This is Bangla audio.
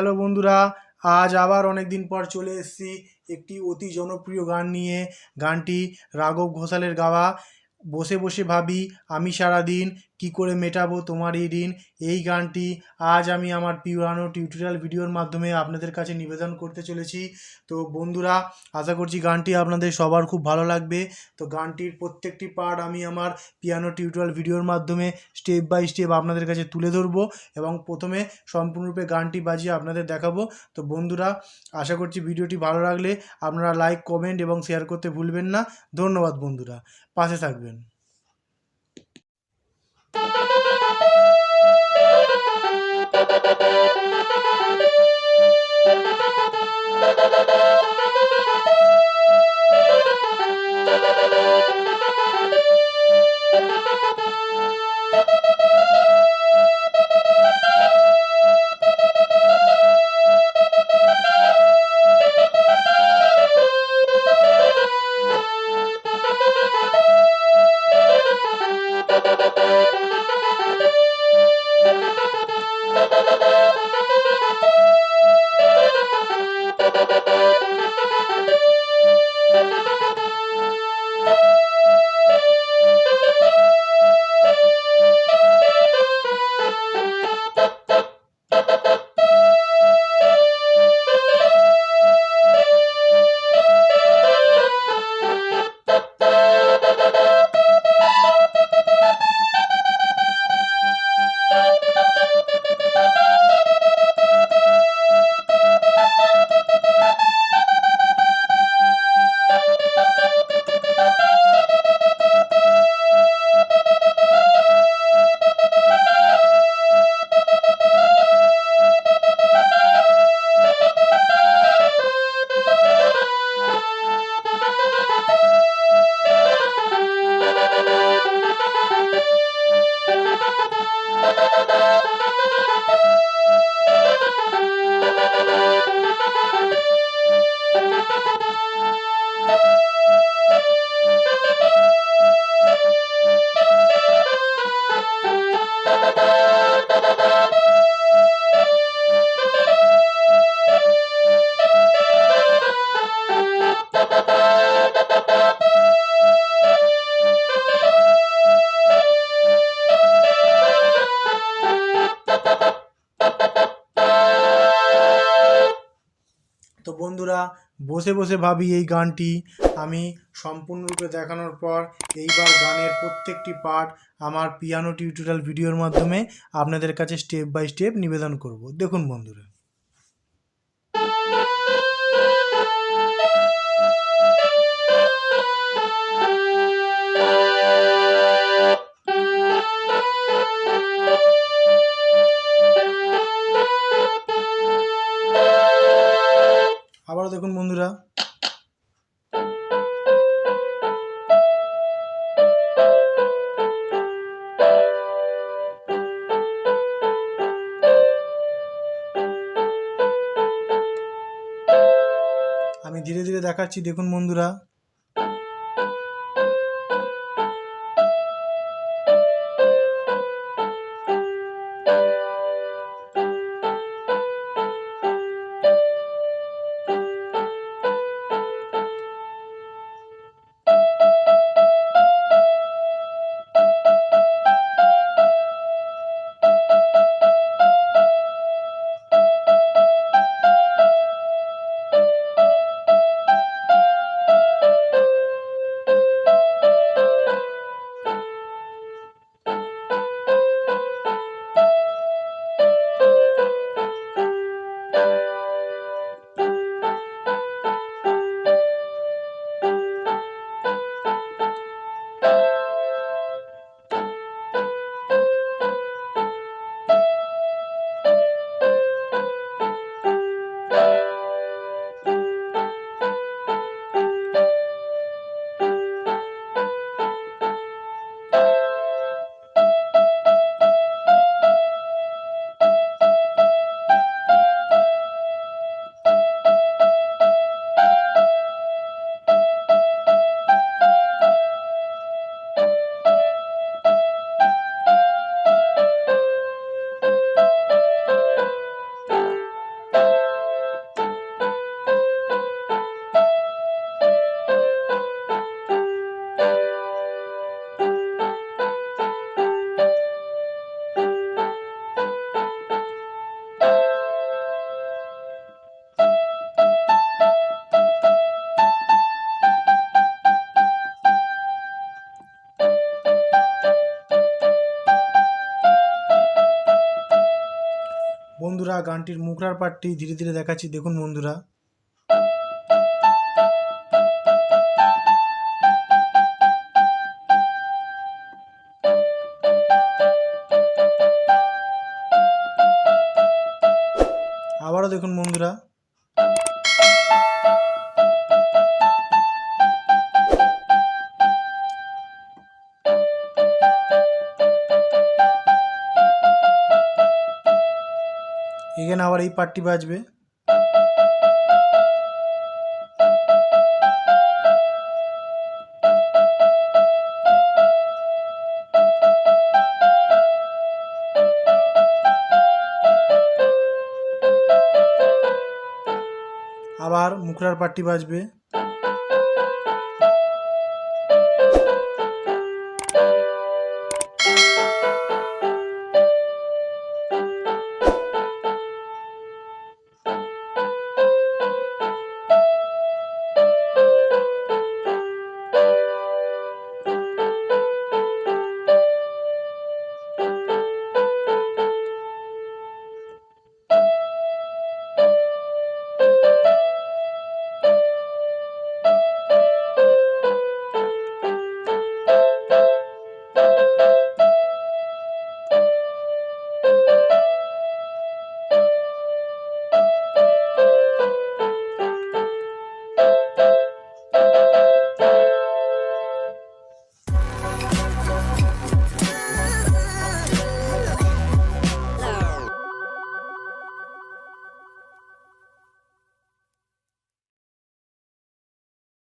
হ্যালো বন্ধুরা, আজ আবার অনেক দিন পর চলে এসেছি একটি অতি জনপ্রিয় গান নিয়ে। গানটি রাঘব ঘোষালের গাওয়া। বসে বসে ভাবি আমি সারাদিন কি করে মেটাবো তোমার এই ঋণ। এই গানটি আজ আমি আমার পিয়ানো টিউটোরিয়াল ভিডিওর মাধ্যমে আপনাদের কাছে নিবেদন করতে চলেছি। তো বন্ধুরা, আশা করছি গানটি আপনাদের সবার খুব ভালো লাগবে। তো গানটির প্রত্যেকটি পার্ট আমি আমার পিয়ানো টিউটোরিয়াল ভিডিওর মাধ্যমে স্টেপ বাই স্টেপ আপনাদের কাছে তুলে ধরবো এবং প্রথমে সম্পূর্ণরূপে গানটি বাজিয়ে আপনাদের দেখাবো। তো বন্ধুরা, আশা করছি ভিডিওটি ভালো লাগলে আপনারা লাইক, কমেন্ট এবং শেয়ার করতে ভুলবেন না। ধন্যবাদ বন্ধুরা, পাশে থাকবেন। তো বন্ধুরা, বসে বসে ভাবি এই গানটি আমি সম্পূর্ণরূপে দেখানোর পর এইবার গানের প্রত্যেকটি পার্ট আমার পিয়ানো টিউটোরিয়াল ভিডিওর মাধ্যমে আপনাদের কাছে স্টেপ বাই স্টেপ নিবেদন করব। দেখুন বন্ধুরা। আবারও দেখুন বন্ধুরা। আমি ধীরে ধীরে দেখাচ্ছি, দেখুন বন্ধুরা। বন্ধুরা গানটির মুখরার পার্টটি ধীরে ধীরে দেখাচ্ছি, দেখুন বন্ধুরা। আবারও দেখুন বন্ধুরা। এখানে আবার এই পার্টটি বাজবে। আবার মুখরার পার্টটি বাজবে।